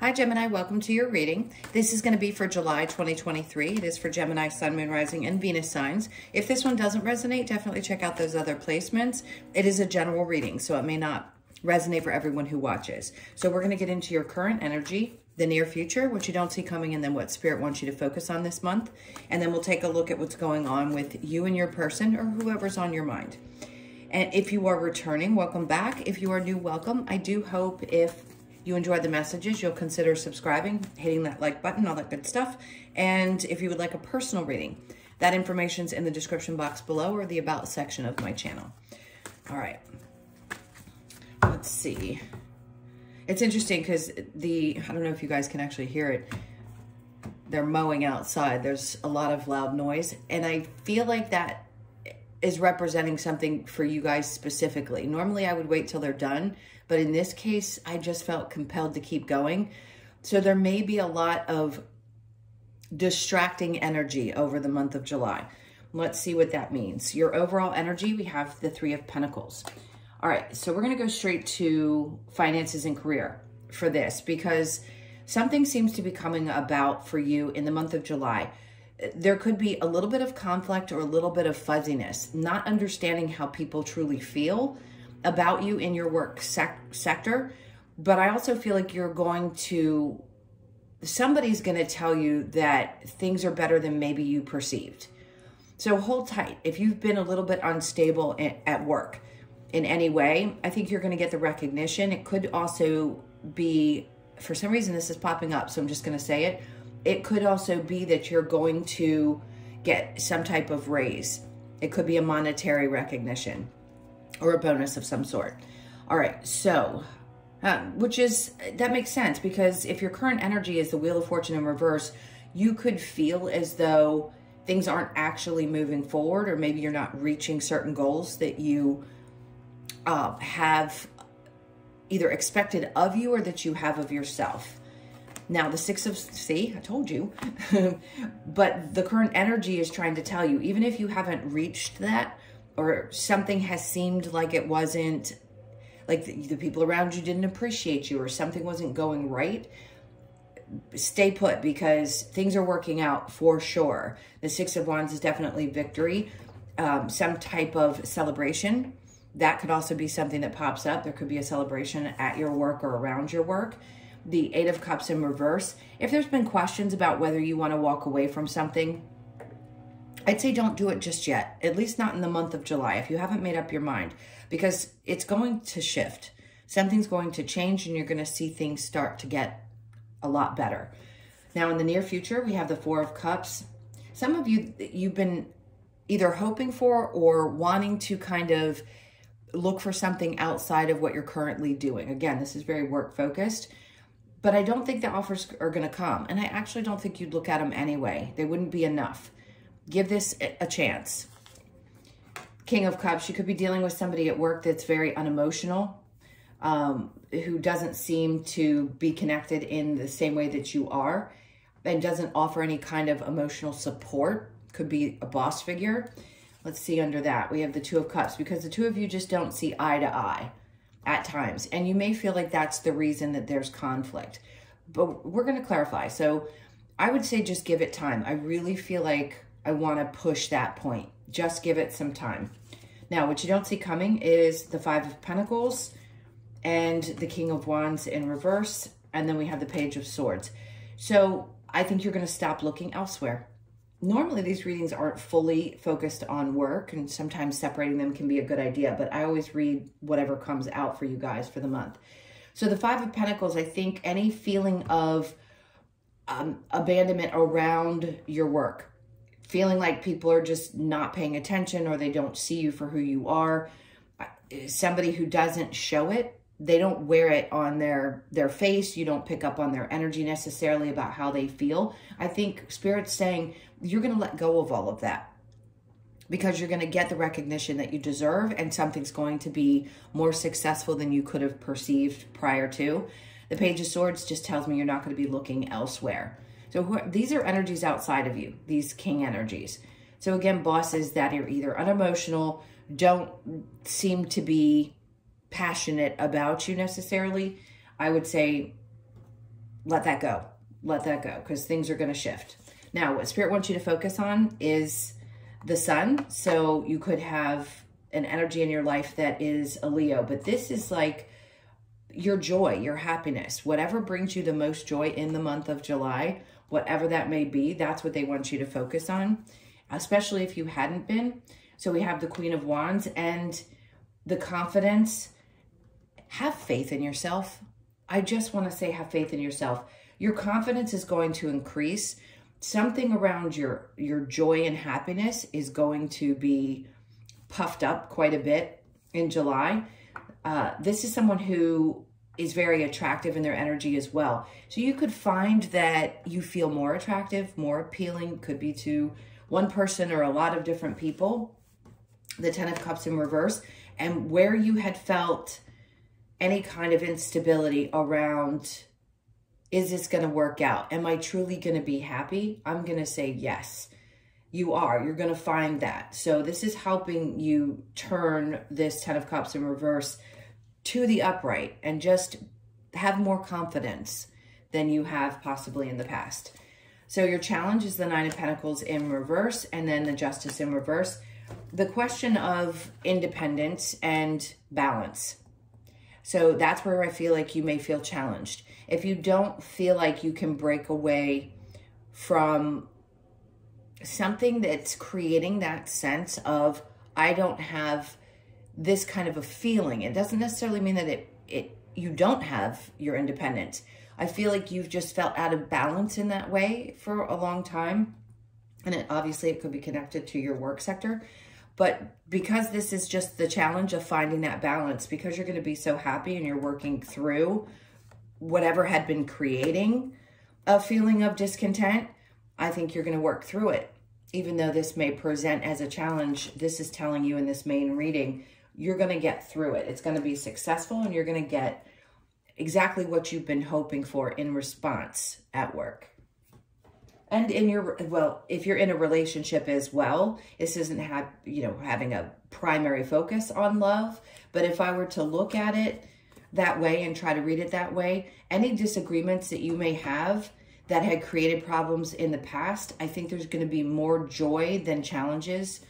Hi Gemini, welcome to your reading. This is going to be for July 2023. It is for Gemini, Sun, Moon, Rising, and Venus signs. If this one doesn't resonate, definitely check out those other placements. It is a general reading, so it may not resonate for everyone who watches. So we're going to get into your current energy, the near future, what you don't see coming, and then what Spirit wants you to focus on this month. And then we'll take a look at what's going on with you and your person or whoever's on your mind. And if you are returning, welcome back. If you are new, welcome. I do hope if you enjoyed the messages, you'll consider subscribing, hitting that like button, all that good stuff. And if you would like a personal reading, that information's in the description box below or the about section of my channel. All right. Let's see. It's interesting because I don't know if you guys can actually hear it. They're mowing outside. There's a lot of loud noise. And I feel like that is representing something for you guys specifically. Normally I would wait till they're done, but in this case, I just felt compelled to keep going. So there may be a lot of distracting energy over the month of July. Let's see what that means. Your overall energy, we have the Three of Pentacles. All right, so we're gonna go straight to finances and career for this because something seems to be coming about for you in the month of July. There could be a little bit of conflict or a little bit of fuzziness, not understanding how people truly feel about you in your work sector. But I also feel like somebody's going to tell you that things are better than maybe you perceived. So hold tight. If you've been a little bit unstable at work in any way, I think you're going to get the recognition. It could also be, for some reason this is popping up, so I'm just going to say it. It could also be that you're going to get some type of raise. It could be a monetary recognition or a bonus of some sort. All right, so, that makes sense because if your current energy is the Wheel of Fortune in reverse, you could feel as though things aren't actually moving forward, or maybe you're not reaching certain goals that you have either expected of you or that you have of yourself. Now, the see, I told you, but the current energy is trying to tell you, even if you haven't reached that, or something has seemed like it wasn't, like the people around you didn't appreciate you, or something wasn't going right, stay put because things are working out for sure. The Six of Wands is definitely victory, some type of celebration. That could also be something that pops up. There could be a celebration at your work or around your work. The Eight of Cups in reverse. If there's been questions about whether you want to walk away from something, I'd say don't do it just yet, at least not in the month of July, if you haven't made up your mind, because it's going to shift. Something's going to change and you're going to see things start to get a lot better. Now, in the near future, we have the Four of Cups. Some of you've been either hoping for or wanting to kind of look for something outside of what you're currently doing. Again, this is very work-focused. But I don't think the offers are going to come. And I actually don't think you'd look at them anyway. They wouldn't be enough. Give this a chance. King of Cups, you could be dealing with somebody at work that's very unemotional, who doesn't seem to be connected in the same way that you are, and doesn't offer any kind of emotional support. Could be a boss figure. Let's see under that. We have the Two of Cups, because the two of you just don't see eye to eye at times. And you may feel like that's the reason that there's conflict. But we're going to clarify. So I would say just give it time. I really feel like I want to push that point. Just give it some time. Now, what you don't see coming is the Five of Pentacles and the King of Wands in reverse. And then we have the Page of Swords. So I think you're going to stop looking elsewhere. Normally, these readings aren't fully focused on work, and sometimes separating them can be a good idea, but I always read whatever comes out for you guys for the month. So the Five of Pentacles, I think any feeling of abandonment around your work, feeling like people are just not paying attention or they don't see you for who you are, somebody who doesn't show it, they don't wear it on their face. You don't pick up on their energy necessarily about how they feel. I think Spirit's saying you're going to let go of all of that because you're going to get the recognition that you deserve and something's going to be more successful than you could have perceived prior to. The Page of Swords just tells me you're not going to be looking elsewhere. So these are energies outside of you, these king energies. So again, bosses that are either unemotional, don't seem to be passionate about you necessarily, I would say let that go. Let that go, because things are going to shift. Now, what Spirit wants you to focus on is the sun. So you could have an energy in your life that is a Leo, but this is like your joy, your happiness, whatever brings you the most joy in the month of July, whatever that may be, that's what they want you to focus on, especially if you hadn't been. So we have the Queen of Wands and the confidence. Have faith in yourself. I just want to say, have faith in yourself. Your confidence is going to increase. Something around your joy and happiness is going to be puffed up quite a bit in July. This is someone who is very attractive in their energy as well. So you could find that you feel more attractive, more appealing, could be to one person or a lot of different people. The Ten of Cups in reverse. And where you had felt any kind of instability around, is this going to work out? Am I truly going to be happy? I'm going to say yes. You are. You're going to find that. So this is helping you turn this Ten of Cups in reverse to the upright and just have more confidence than you have possibly in the past. So your challenge is the Nine of Pentacles in reverse and then the Justice in reverse. The question of independence and balance. So that's where I feel like you may feel challenged. If you don't feel like you can break away from something that's creating that sense of, I don't have this kind of a feeling. It doesn't necessarily mean that you don't have your independence. I feel like you've just felt out of balance in that way for a long time. And obviously it could be connected to your work sector. But because this is just the challenge of finding that balance, because you're going to be so happy and you're working through whatever had been creating a feeling of discontent, I think you're going to work through it. Even though this may present as a challenge, this is telling you in this main reading, you're going to get through it. It's going to be successful and you're going to get exactly what you've been hoping for in response at work. And in your, well, if you're in a relationship as well, this isn't having a primary focus on love. But if I were to look at it that way and try to read it that way, any disagreements that you may have that had created problems in the past, I think there's going to be more joy than challenges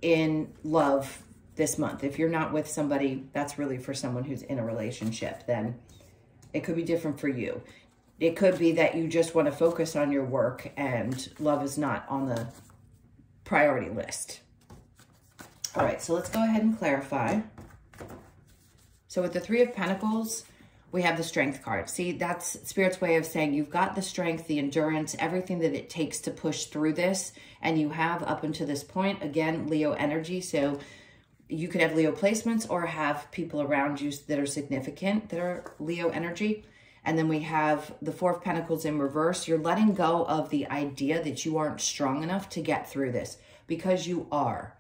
in love this month. If you're not with somebody, that's really for someone who's in a relationship, then it could be different for you. It could be that you just want to focus on your work and love is not on the priority list. All right, so let's go ahead and clarify. So with the Three of Pentacles, we have the Strength card. See, that's Spirit's way of saying you've got the strength, the endurance, everything that it takes to push through this. And you have up until this point, again, Leo energy. So you could have Leo placements or have people around you that are significant that are Leo energy. And then we have the Four of Pentacles in reverse. You're letting go of the idea that you aren't strong enough to get through this, because you are.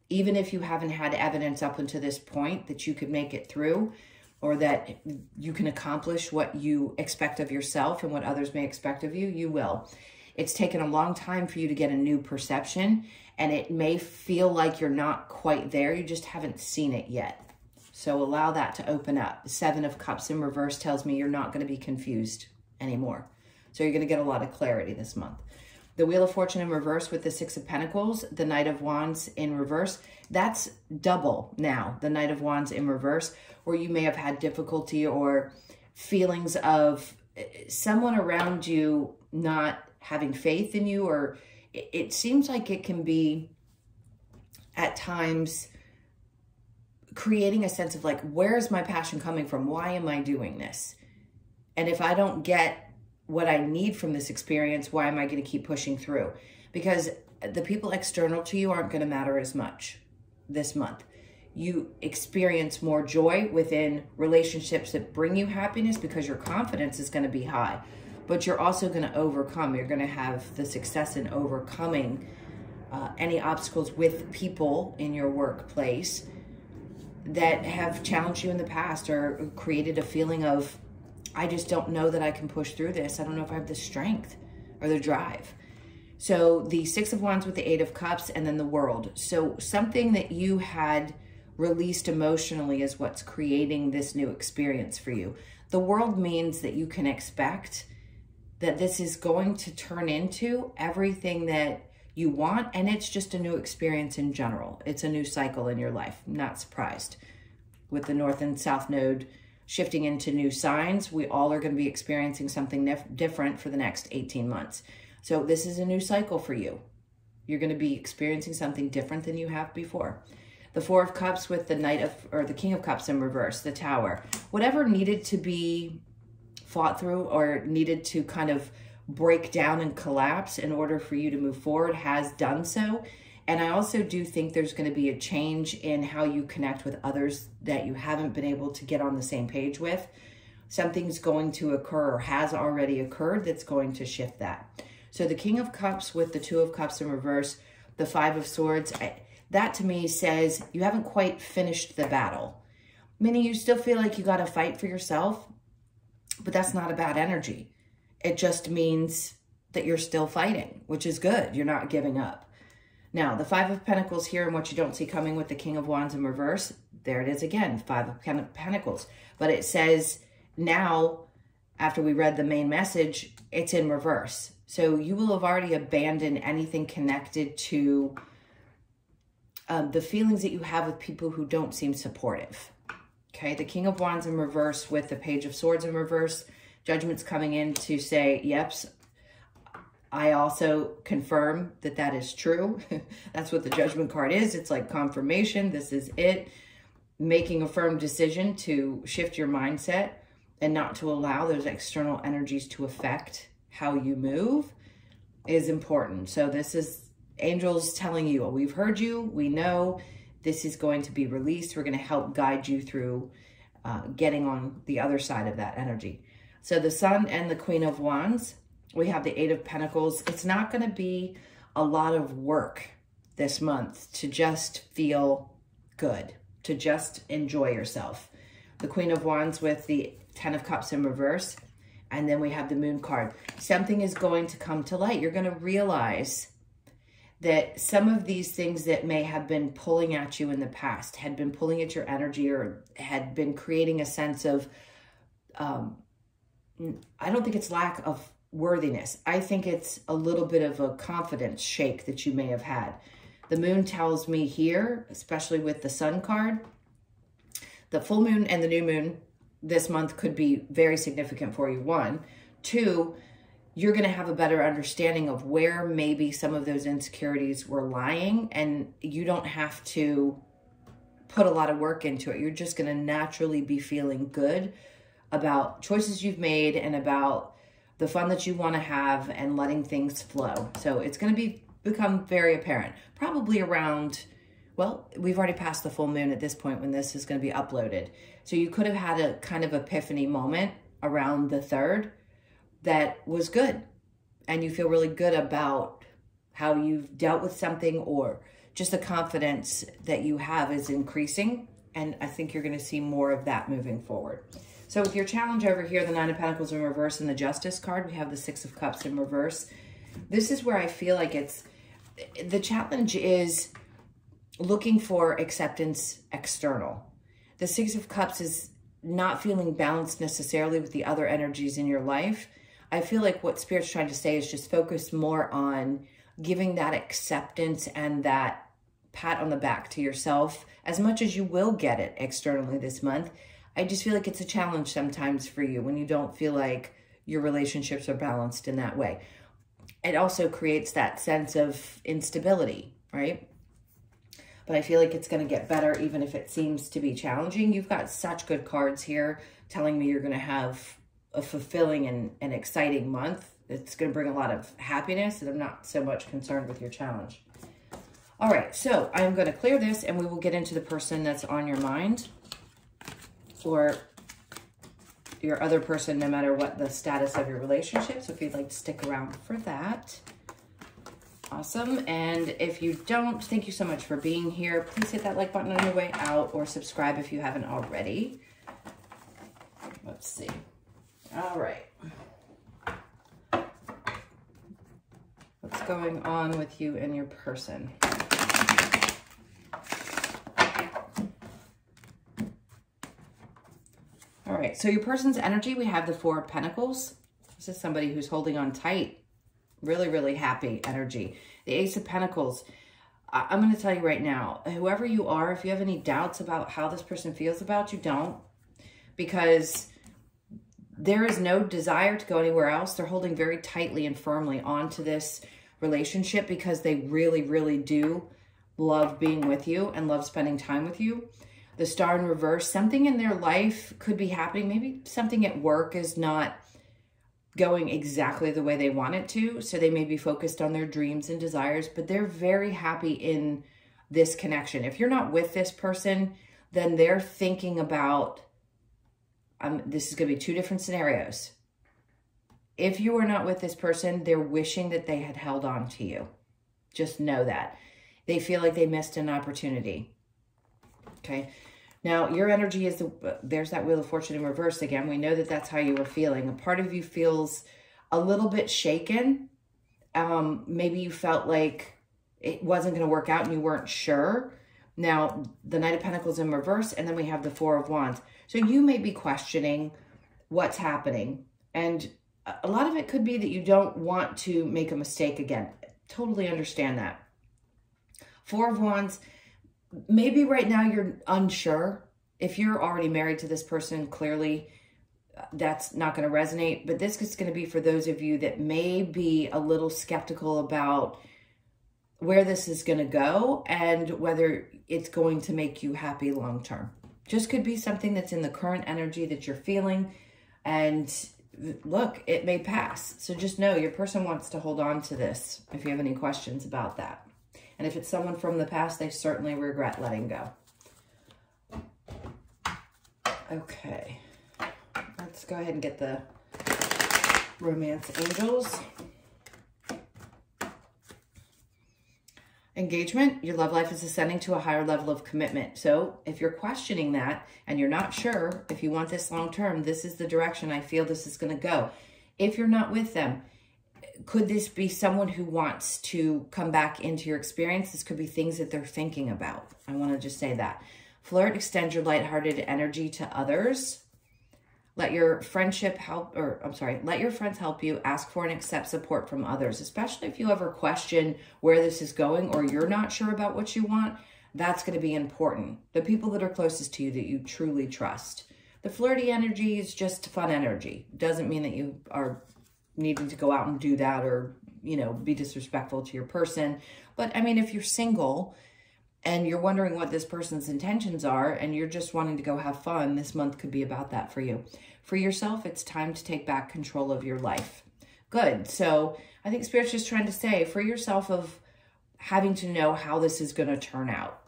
Even if you haven't had evidence up until this point that you could make it through, or that you can accomplish what you expect of yourself and what others may expect of you, you will. It's taken a long time for you to get a new perception, and it may feel like you're not quite there. You just haven't seen it yet. So allow that to open up. The Seven of Cups in reverse tells me you're not going to be confused anymore. So you're going to get a lot of clarity this month. The Wheel of Fortune in reverse with the Six of Pentacles, the Knight of Wands in reverse. That's double now, the Knight of Wands in reverse, where you may have had difficulty or feelings of someone around you not having faith in you, or it seems like it can be at times creating a sense of like, where is my passion coming from? Why am I doing this? And if I don't get what I need from this experience, why am I going to keep pushing through? Because the people external to you aren't going to matter as much this month. You experience more joy within relationships that bring you happiness because your confidence is going to be high. But you're also going to overcome. You're going to have the success in overcoming any obstacles with people in your workplace that have challenged you in the past or created a feeling of, I just don't know that I can push through this. I don't know if I have the strength or the drive. So the Six of Wands with the Eight of Cups and then the World. So something that you had released emotionally is what's creating this new experience for you. The World means that you can expect that this is going to turn into everything that you want, and it's just a new experience in general. It's a new cycle in your life. I'm not surprised. With the North and South Node shifting into new signs, we all are going to be experiencing something different for the next 18 months. So this is a new cycle for you. You're going to be experiencing something different than you have before. The Four of Cups with the the King of Cups in reverse, the Tower. Whatever needed to be fought through or needed to kind of break down and collapse in order for you to move forward has done so. And I also do think there's going to be a change in how you connect with others that you haven't been able to get on the same page with. Something's going to occur or has already occurred that's going to shift that. So the King of Cups with the Two of Cups in reverse, the Five of Swords, that to me says you haven't quite finished the battle. Meaning you still feel like you got to fight for yourself, but that's not a bad energy. It just means that you're still fighting, which is good. You're not giving up. Now, the Five of Pentacles here and what you don't see coming with the King of Wands in reverse, there it is again, Five of Pentacles. But it says now, after we read the main message, it's in reverse. So you will have already abandoned anything connected to the feelings that you have with people who don't seem supportive. Okay, the King of Wands in reverse with the Page of Swords in reverse. Judgment's coming in to say, yep, I also confirm that that is true. That's what the Judgment card is. It's like confirmation. This is it. Making a firm decision to shift your mindset and not to allow those external energies to affect how you move is important. So this is angels telling you, we've heard you, we know this is going to be released. We're going to help guide you through getting on the other side of that energy. So the Sun and the Queen of Wands, we have the Eight of Pentacles. It's not going to be a lot of work this month to just feel good, to just enjoy yourself. The Queen of Wands with the Ten of Cups in reverse. And then we have the Moon card. Something is going to come to light. You're going to realize that some of these things that may have been pulling at you in the past, had been pulling at your energy or had been creating a sense of, I don't think it's lack of worthiness. I think it's a little bit of a confidence shake that you may have had. The Moon tells me here, especially with the Sun card, the full moon and the new moon this month could be very significant for you. 1. 2, you're going to have a better understanding of where maybe some of those insecurities were lying, and you don't have to put a lot of work into it. You're just going to naturally be feeling good about choices you've made and about the fun that you want to have and letting things flow. So it's going to become very apparent, probably around, well, we've already passed the full moon at this point when this is going to be uploaded. So you could have had a kind of epiphany moment around the 3rd that was good. And you feel really good about how you've dealt with something, or just the confidence that you have is increasing. And I think you're going to see more of that moving forward. So with your challenge over here, the Nine of Pentacles in reverse and the Justice card, we have the Six of Cups in reverse. This is where I feel like the challenge is looking for acceptance external. The Six of Cups is not feeling balanced necessarily with the other energies in your life. I feel like what Spirit's trying to say is just focus more on giving that acceptance and that pat on the back to yourself as much as you will get it externally this month. I just feel like it's a challenge sometimes for you when you don't feel like your relationships are balanced in that way. It also creates that sense of instability, right? But I feel like it's going to get better even if it seems to be challenging. You've got such good cards here telling me you're going to have a fulfilling and exciting month. It's going to bring a lot of happiness, and I'm not so much concerned with your challenge. All right, so I'm going to clear this, and we will get into the person that's on your mind, or your other person, no matter what the status of your relationship. So if you'd like to stick around for that. Awesome. And if you don't, thank you so much for being here. Please hit that like button on your way out, or subscribe if you haven't already. Let's see. All right. What's going on with you and your person? All right, so your person's energy, we have the Four of Pentacles. This is somebody who's holding on tight. Really, really happy energy. The Ace of Pentacles. I'm going to tell you right now, whoever you are, if you have any doubts about how this person feels about you, don't. Because there is no desire to go anywhere else. They're holding very tightly and firmly onto this relationship because they really, really do love being with you and love spending time with you. The Star in reverse, something in their life could be happening. Maybe something at work is not going exactly the way they want it to. So they may be focused on their dreams and desires, but they're very happy in this connection. If you're not with this person, then they're thinking about, this is going to be two different scenarios. If you are not with this person, they're wishing that they had held on to you. Just know that. They feel like they missed an opportunity. Okay. Now, your energy is, there's that Wheel of Fortune in reverse again. We know that that's how you were feeling. A part of you feels a little bit shaken. Maybe you felt like it wasn't going to work out and you weren't sure. Now, the Knight of Pentacles in reverse, and then we have the Four of Wands. So you may be questioning what's happening. And a lot of it could be that you don't want to make a mistake again. Totally understand that. Four of Wands, maybe right now you're unsure. If you're already married to this person, clearly that's not going to resonate. But this is going to be for those of you that may be a little skeptical about where this is going to go and whether it's going to make you happy long term. Just could be something that's in the current energy that you're feeling. And look, it may pass. So just know your person wants to hold on to this if you have any questions about that. And if it's someone from the past, they certainly regret letting go. Okay. Let's go ahead and get the Romance Angels. Engagement, your love life is ascending to a higher level of commitment. So if you're questioning that and you're not sure if you want this long term, this is the direction I feel this is going to go. If you're not with them, could this be someone who wants to come back into your experience? This could be things that they're thinking about. I want to just say that. Flirt, extend your lighthearted energy to others. Let your friendship help, let your friends help you. Ask for and accept support from others, especially if you ever question where this is going or you're not sure about what you want. That's going to be important. The people that are closest to you that you truly trust. The flirty energy is just fun energy. Doesn't mean that you are needing to go out and do that or, you know, be disrespectful to your person. But I mean, if you're single and you're wondering what this person's intentions are and you're just wanting to go have fun, this month could be about that for you. For yourself, it's time to take back control of your life. Good. So I think Spirit's just trying to say for yourself of having to know how this is going to turn out.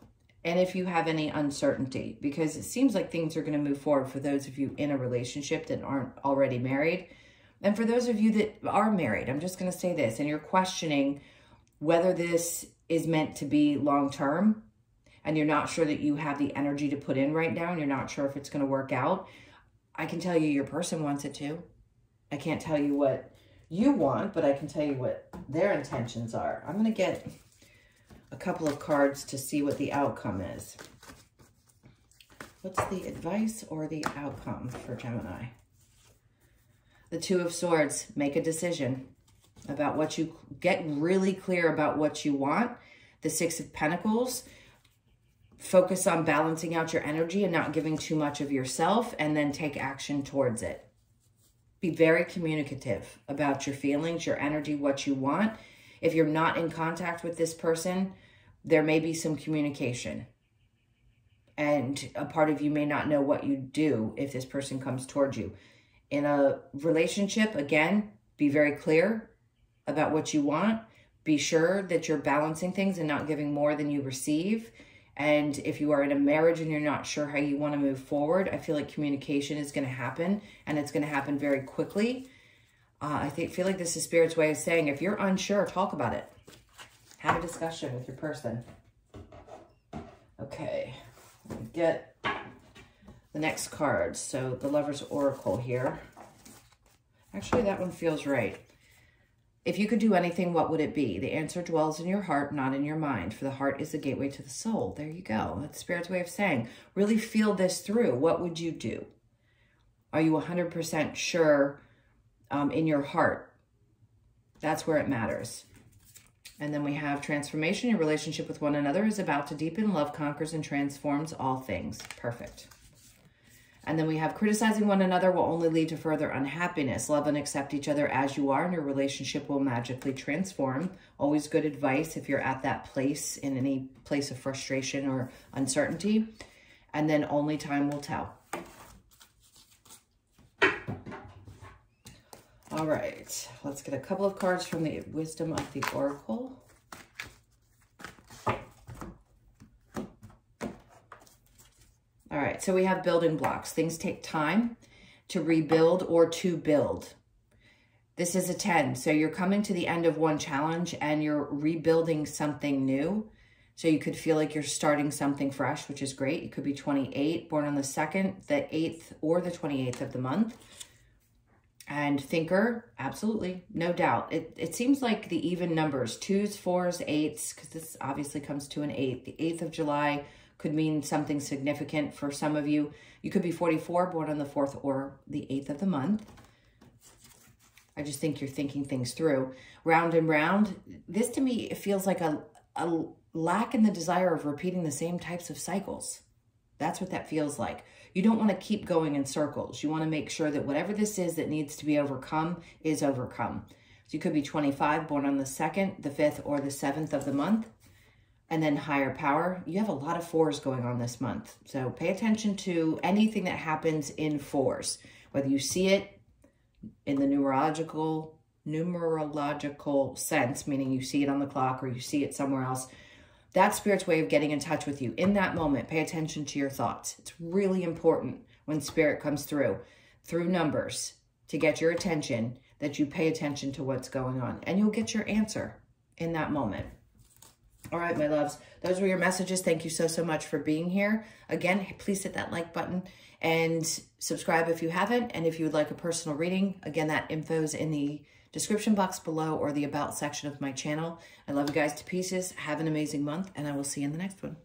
And if you have any uncertainty, because it seems like things are going to move forward for those of you in a relationship that aren't already married. And for those of you that are married, I'm just going to say this, and you're questioning whether this is meant to be long-term, and you're not sure that you have the energy to put in right now, and you're not sure if it's going to work out, I can tell you your person wants it to. I can't tell you what you want, but I can tell you what their intentions are. I'm going to get a couple of cards to see what the outcome is. What's the advice or the outcome for Gemini? The Two of Swords, make a decision about what you, get really clear about what you want. The Six of Pentacles, focus on balancing out your energy and not giving too much of yourself, and then take action towards it. Be very communicative about your feelings, your energy, what you want. If you're not in contact with this person, there may be some communication. And a part of you may not know what you do if this person comes towards you. In a relationship, again, be very clear about what you want. Be sure that you're balancing things and not giving more than you receive. And if you are in a marriage and you're not sure how you want to move forward, I feel like communication is going to happen, and it's going to happen very quickly. I feel like this is Spirit's way of saying, if you're unsure, talk about it. Have a discussion with your person. Okay, let me get the next card. So the Lover's Oracle here. Actually, that one feels right. If you could do anything, what would it be? The answer dwells in your heart, not in your mind, for the heart is the gateway to the soul. There you go. That's Spirit's way of saying, really feel this through. What would you do? Are you 100% sure in your heart. That's where it matters. And then we have transformation. Your relationship with one another is about to deepen. Love conquers and transforms all things. Perfect. And then we have criticizing one another will only lead to further unhappiness. Love and accept each other as you are, and your relationship will magically transform. Always good advice if you're at that place, in any place of frustration or uncertainty. And then only time will tell. All right, let's get a couple of cards from the Wisdom of the Oracle. All right, so we have building blocks. Things take time to rebuild or to build. This is a 10, so you're coming to the end of one challenge and you're rebuilding something new. So you could feel like you're starting something fresh, which is great. You could be 28, born on the 2nd, the 8th, or the 28th of the month. And thinker, absolutely, no doubt. It seems like the even numbers, 2s, 4s, 8s, because this obviously comes to an 8. The 8th of July could mean something significant for some of you. You could be 44, born on the 4th or the 8th of the month. I just think you're thinking things through. Round and round, this to me, it feels like a lack in the desire of repeating the same types of cycles. That's what that feels like. You don't want to keep going in circles. You want to make sure that whatever this is that needs to be overcome is overcome. So you could be 25, born on the 2nd, the 5th, or the 7th of the month. And then higher power. You have a lot of 4s going on this month. So pay attention to anything that happens in 4s. Whether you see it in the numerological sense, meaning you see it on the clock or you see it somewhere else, that's Spirit's way of getting in touch with you. In that moment, pay attention to your thoughts. It's really important when Spirit comes through numbers, to get your attention, that you pay attention to what's going on. And you'll get your answer in that moment. All right, my loves, those were your messages. Thank you so much for being here. Again, please hit that like button and subscribe if you haven't. And if you would like a personal reading, again, that info is in the description box below or the about section of my channel. I love you guys to pieces. Have an amazing month, and I will see you in the next one.